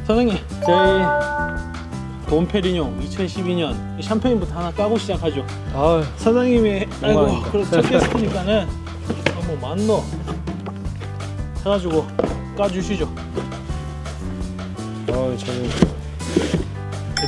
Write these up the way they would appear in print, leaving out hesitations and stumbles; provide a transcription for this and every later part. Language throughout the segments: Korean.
사장님, 저희 돈페리뇽 2012년 샴페인부터 하나 까고 시작하죠. 아, 사장님이 아이고 영광입니다. 그래도 첫 게스트니까는 뭐 만노 해가지고 까주시죠. 저는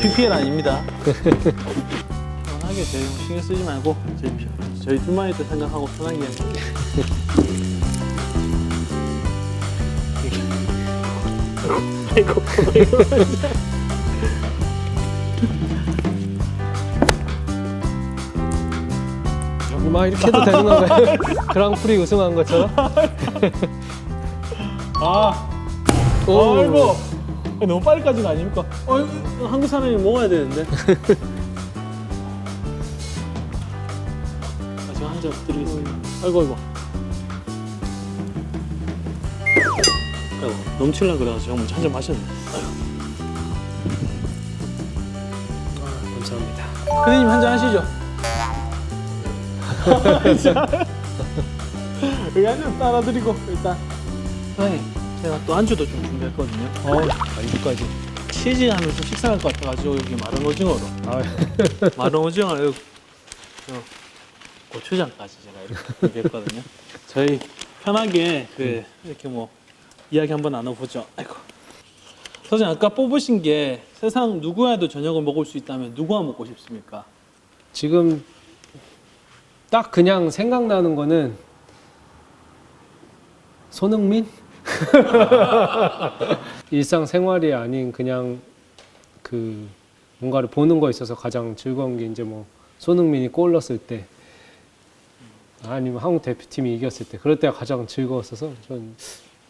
PPL 아닙니다. 편하게 저희 신경 쓰지 말고 저희 둘만 있다 생각하고 편하게. 아이고. 막 이렇게 해도 되는 건가요? 그랑프리 우승한 것처럼? 아이고. 너무 빨리까지는 아닙니까? 한국 사람이 먹어야 되는데. 제가 한 잔 드리겠습니다. 아이고. 아이고, 넘칠라 그래가지고 제가 먼저 한 잔 마셨네. 감사합니다. 큰님 한 잔 하시죠. 여기 한 잔 따라드리고 일단. 사장님, 제가 또 안주도 좀 준비했거든요. 안주까지. 치즈 하면 좀 식상할 것 같아가지고 여기 마른 오징어로. 마른 오징어를 여기 고추장까지 제가 이렇게 준비했거든요. 저희 편하게 이렇게 뭐 이야기 한번 나눠보죠. 아이고. 사장님 아까 뽑으신 게 세상 누구야도 저녁을 먹을 수 있다면 누구와 먹고 싶습니까? 지금 딱 그냥 생각나는 거는 손흥민? 일상생활이 아닌 그냥 그 뭔가를 보는 거에 있어서 가장 즐거운 게 이제 뭐 손흥민이 골 넣었을 때 아니면 한국 대표팀이 이겼을 때 그럴 때가 가장 즐거웠어서 전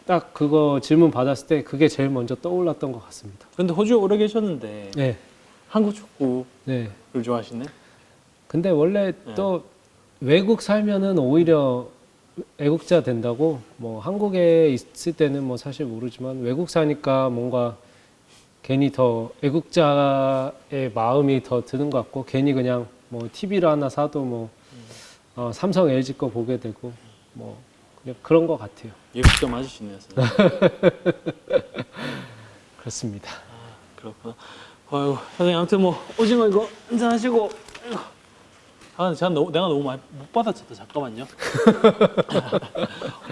딱 그거 질문 받았을 때 그게 제일 먼저 떠올랐던 것 같습니다. 근데 호주에 오래 계셨는데 네. 한국 축구를 네. 좋아하시네? 근데 원래 또 외국 살면은 오히려 애국자 된다고 뭐 한국에 있을 때는 뭐 사실 모르지만 외국 사니까 뭔가 괜히 더 애국자의 마음이 더 드는 것 같고 괜히 그냥 뭐 TV를 하나 사도 뭐 삼성 LG 거 보게 되고 뭐 그냥 그런 것 같아요. 예쁘게 맞으시네요. 그렇습니다. 그렇구나. 아이고, 사장님 아무튼 뭐 오징어 이거 한잔 하시고. 아이고. 내가 너무 많이 못 받아쳤다. 잠깐만요.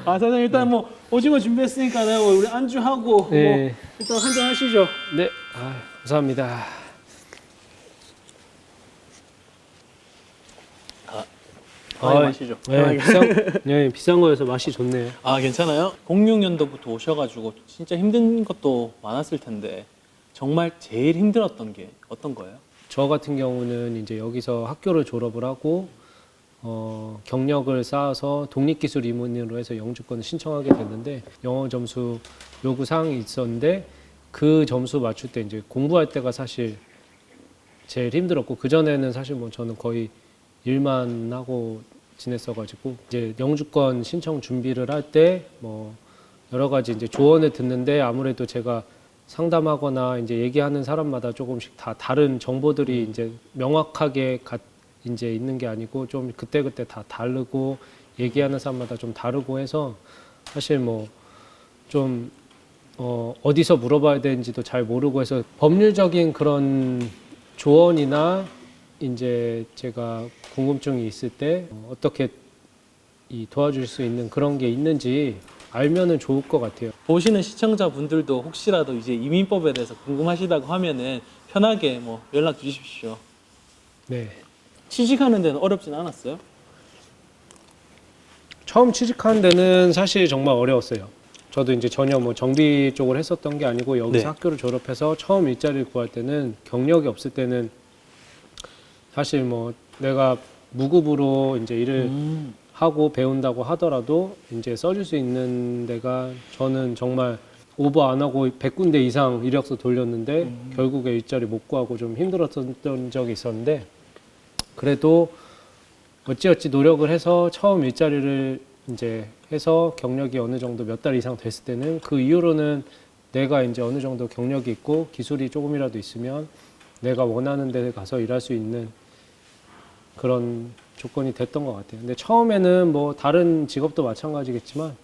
사장님 일단 뭐 오징어 준비했으니까 내가 우리 안주하고 네. 뭐 일단 한잔 하시죠. 네, 감사합니다. 마시죠. 네, 비싼 거여서 맛이 좋네요. 괜찮아요? 06년도부터 오셔가지고 진짜 힘든 것도 많았을 텐데 정말 제일 힘들었던 게 어떤 거예요? 저 같은 경우는 이제 여기서 학교를 졸업을 하고 경력을 쌓아서 독립기술 임원으로 해서 영주권을 신청하게 됐는데 영어 점수 요구 사항이 있었는데 그 점수 맞출 때 이제 공부할 때가 사실 제일 힘들었고 그 전에는 사실 뭐 저는 거의 일만 하고 지냈어가지고 이제 영주권 신청 준비를 할 때 뭐 여러 가지 이제 조언을 듣는데 아무래도 제가 상담하거나 이제 얘기하는 사람마다 조금씩 다 다른 정보들이 이제 명확하게 이제 있는 게 아니고 좀 그때그때 다 다르고 얘기하는 사람마다 좀 다르고 해서 사실 뭐 좀 어디서 물어봐야 되는지도 잘 모르고 해서 법률적인 그런 조언이나 이제 제가 궁금증이 있을 때 어떻게 도와줄 수 있는 그런 게 있는지 알면은 좋을 것 같아요. 보시는 시청자분들도 혹시라도 이제 이민법에 대해서 궁금하시다고 하면은 편하게 뭐 연락 주십시오. 네. 취직하는 데는 어렵진 않았어요? 처음 취직하는 데는 사실 정말 어려웠어요. 저도 이제 전혀 뭐 정비 쪽을 했었던 게 아니고 여기서 학교를 졸업해서 처음 일자리를 구할 때는 경력이 없을 때는 사실 뭐 내가 무급으로 이제 일을 하고 배운다고 하더라도 이제 써줄 수 있는 데가 저는 정말 오버 안 하고 100군데 이상 이력서 돌렸는데 결국에 일자리 못 구하고 좀 힘들었던 적이 있었는데 그래도 어찌어찌 노력을 해서 처음 일자리를 이제 해서 경력이 어느 정도 몇 달 이상 됐을 때는 그 이후로는 내가 이제 어느 정도 경력이 있고 기술이 조금이라도 있으면 내가 원하는 데 가서 일할 수 있는 그런 조건이 됐던 것 같아요. 근데 처음에는 뭐 다른 직업도 마찬가지겠지만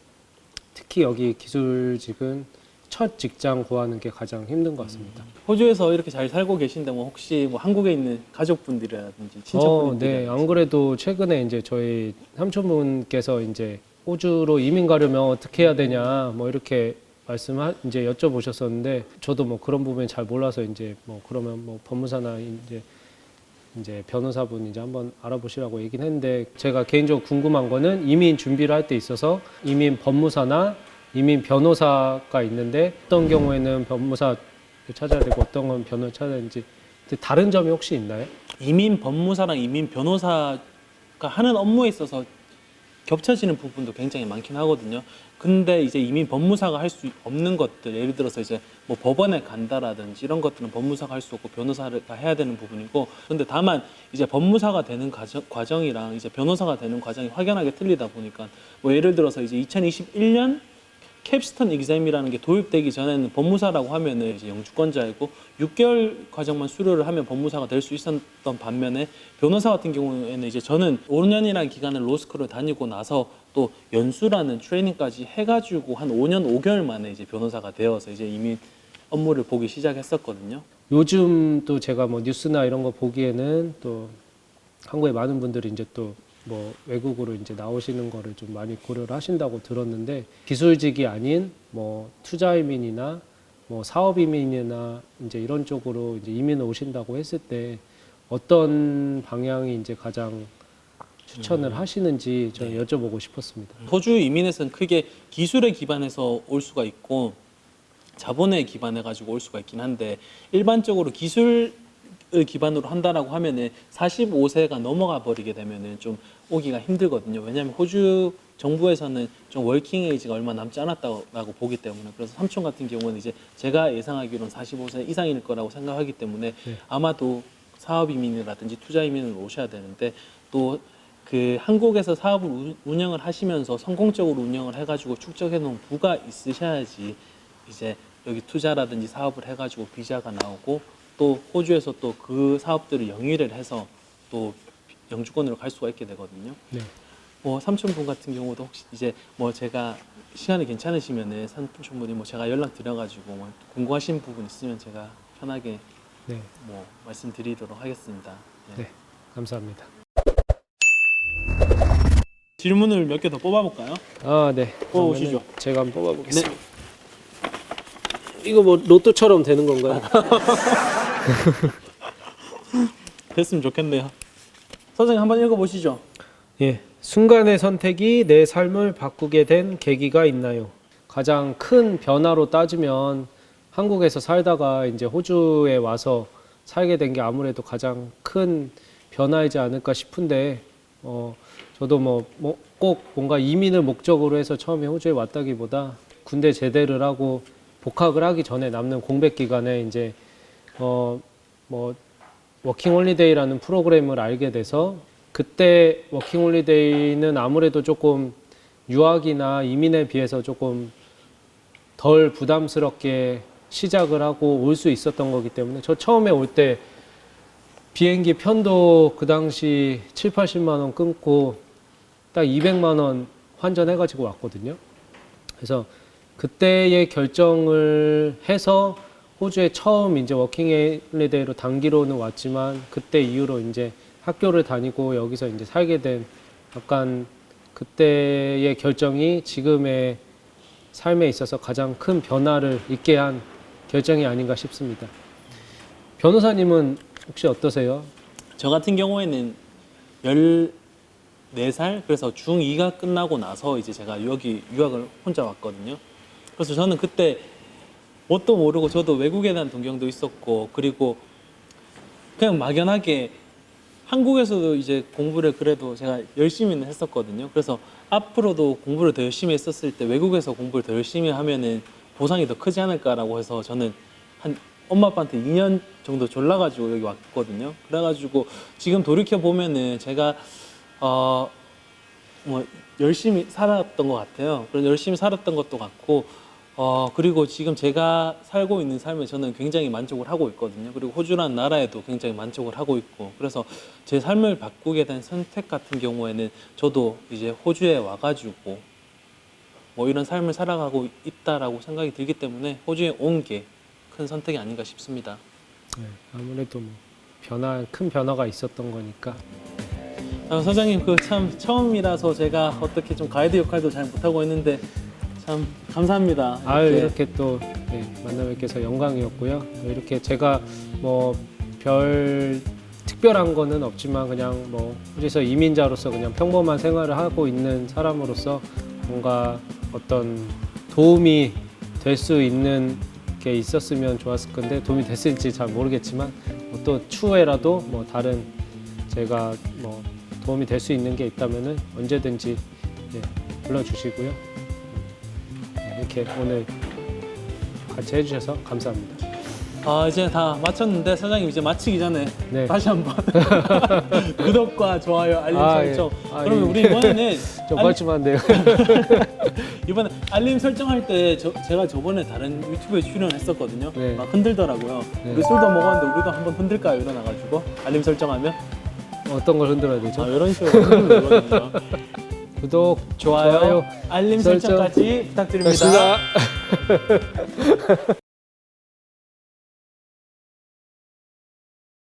특히 여기 기술직은 첫 직장 구하는 게 가장 힘든 것 같습니다. 호주에서 이렇게 잘 살고 계신다면 혹시 뭐 한국에 있는 가족분들이라든지 친척분들이 네. 안 그래도 최근에 이제 저희 삼촌분께서 이제 호주로 이민 가려면 어떻게 해야 되냐 뭐 이렇게 이제 여쭤보셨었는데 저도 뭐 그런 부분이 잘 몰라서 이제 뭐 그러면 뭐 법무사나 이제 변호사분 이제 한번 알아보시라고 얘기는 했는데 제가 개인적으로 궁금한 거는 이민 준비를 할 때 있어서 이민 법무사나 이민 변호사가 있는데 어떤 경우에는 법무사 찾아야 되고 어떤 건 변호사 찾아야 되는지 다른 점이 혹시 있나요? 이민 법무사랑 이민 변호사가 하는 업무에 있어서 겹쳐지는 부분도 굉장히 많긴 하거든요. 근데 이제 이민 법무사가 할 수 없는 것들, 예를 들어서 이제 뭐 법원에 간다라든지 이런 것들은 법무사가 할 수 없고 변호사가 해야 되는 부분이고, 근데 다만 이제 법무사가 되는 과정이랑 이제 변호사가 되는 과정이 확연하게 틀리다 보니까 뭐 예를 들어서 이제 2021년 캡스톤 exam이라는 게 도입되기 전에는 법무사라고 하면은 이제 영주권자이고 6개월 과정만 수료를 하면 법무사가 될 수 있었던 반면에 변호사 같은 경우에는 이제 저는 5년이라는 기간을 로스쿨을 다니고 나서 또 연수라는 트레이닝까지 해가지고 한 5년 5개월 만에 이제 변호사가 되어서 이제 이민 업무를 보기 시작했었거든요. 요즘 또 제가 뭐 뉴스나 이런 거 보기에는 또 한국에 많은 분들이 이제 또 뭐 외국으로 이제 나오시는 거를 좀 많이 고려를 하신다고 들었는데 기술직이 아닌 뭐 투자 이민이나 뭐 사업 이민이나 이제 이런 쪽으로 이제 이민을 오신다고 했을 때 어떤 방향이 이제 가장 추천을 하시는지 저는 여쭤보고 싶었습니다. 호주 이민에서는 크게 기술에 기반해서 올 수가 있고 자본에 기반해 가지고 올 수가 있긴 한데 일반적으로 기술을 기반으로 한다라고 하면은 45세가 넘어가 버리게 되면은 좀 오기가 힘들거든요. 왜냐하면 호주 정부에서는 좀 워킹 에이지가 얼마 남지 않았다고 보기 때문에, 그래서 삼촌 같은 경우는 이제 제가 예상하기로는 45세 이상일 거라고 생각하기 때문에 아마도 사업 이민이라든지 투자 이민으로 오셔야 되는데, 또 그 한국에서 사업을 운영을 하시면서 성공적으로 운영을 해가지고 축적해 놓은 부가 있으셔야지 이제 여기 투자라든지 사업을 해가지고 비자가 나오고 또 호주에서 또 그 사업들을 영위를 해서 또 영주권으로 갈 수가 있게 되거든요. 네. 뭐 삼촌분 같은 경우도 혹시 이제 뭐 제가 시간이 괜찮으시면은 삼촌분이 뭐 제가 연락 드려가지고 뭐 궁금하신 부분 있으면 제가 편하게 네. 뭐 말씀드리도록 하겠습니다. 네. 네. 감사합니다. 질문을 몇 개 더 뽑아볼까요? 아, 네. 뽑아보시죠. 그러면은 제가 한번 뽑아보겠습니다. 이거 뭐 로또처럼 되는 건가요? 됐으면 좋겠네요. 선생님 한번 읽어보시죠. 예. 순간의 선택이 내 삶을 바꾸게 된 계기가 있나요? 가장 큰 변화로 따지면 한국에서 살다가 이제 호주에 와서 살게 된 게 아무래도 가장 큰 변화이지 않을까 싶은데, 저도 뭐 꼭 뭔가 이민을 목적으로 해서 처음에 호주에 왔다기보다 군대 제대를 하고 복학을 하기 전에 남는 공백 기간에 이제 뭐 워킹 홀리데이라는 프로그램을 알게 돼서, 그때 워킹 홀리데이는 아무래도 조금 유학이나 이민에 비해서 조금 덜 부담스럽게 시작을 하고 올 수 있었던 거기 때문에, 저 처음에 올 때 비행기 편도 그 당시 7, 80만 원 끊고 딱 200만 원 환전해가지고 왔거든요. 그래서 그때의 결정을 해서 호주에 처음 이제 워킹 홀리데이로 단기로는 왔지만, 그때 이후로 이제 학교를 다니고 여기서 이제 살게 된, 약간 그때의 결정이 지금의 삶에 있어서 가장 큰 변화를 있게 한 결정이 아닌가 싶습니다. 변호사님은 혹시 어떠세요? 저 같은 경우에는 14살, 그래서 중2가 끝나고 나서 이제 제가 여기 유학을 혼자 왔거든요. 그래서 저는 그때 뭣도 모르고 저도 외국에 대한 동경도 있었고, 그리고 그냥 막연하게 한국에서도 이제 공부를 그래도 제가 열심히는 했었거든요. 그래서 앞으로도 공부를 더 열심히 했었을 때 외국에서 공부를 더 열심히 하면은 보상이 더 크지 않을까라고 해서 저는 한 엄마 아빠한테 2년 정도 졸라가지고 여기 왔거든요. 그래가지고 지금 돌이켜 보면은 제가 뭐 열심히 살았던 것 같아요. 그래서 열심히 살았던 것도 같고, 그리고 지금 제가 살고 있는 삶에 저는 굉장히 만족을 하고 있거든요. 그리고 호주라는 나라에도 굉장히 만족을 하고 있고, 그래서 제 삶을 바꾸게 된 선택 같은 경우에는 저도 이제 호주에 와가지고 뭐 이런 삶을 살아가고 있다라고 생각이 들기 때문에 호주에 온 게 큰 선택이 아닌가 싶습니다. 네, 아무래도 뭐 큰 변화가 있었던 거니까. 사장님 그 참 처음이라서 제가 어떻게 좀 가이드 역할도 잘 못하고 있는데 참 감사합니다. 이렇게 또 만나 뵙게서 영광이었고요. 이렇게 제가 뭐 별 특별한 거는 없지만 그냥 뭐 호주에서 이민자로서 그냥 평범한 생활을 하고 있는 사람으로서 뭔가 어떤 도움이 될 수 있는 게 있었으면 좋았을 건데 도움이 됐을지 잘 모르겠지만 또 추후에라도 뭐 다른 제가 뭐 도움이 될 수 있는 게 있다면은 언제든지 불러주시고요. 이렇게 오늘 같이 해주셔서 감사합니다. 이제 다 마쳤는데 사장님 이제 마치기 전에 네. 다시 한번 구독과 좋아요, 알림 설정. 그러면 우리 이번에는 좀 뻘쭘한데요. 이번에 알림 설정할 때 제가 저번에 다른 유튜브에 출연했었거든요. 네. 막 흔들더라고요. 네. 우리 술도 먹었는데 우리도 한번 흔들까요? 일어나가지고 알림 설정하면 어떤 걸 흔들어야 되죠? 이런 식으로 흔들면 되거든요. 구독, 좋아요, 알림 설정 설정까지 부탁드립니다. 고맙습니다.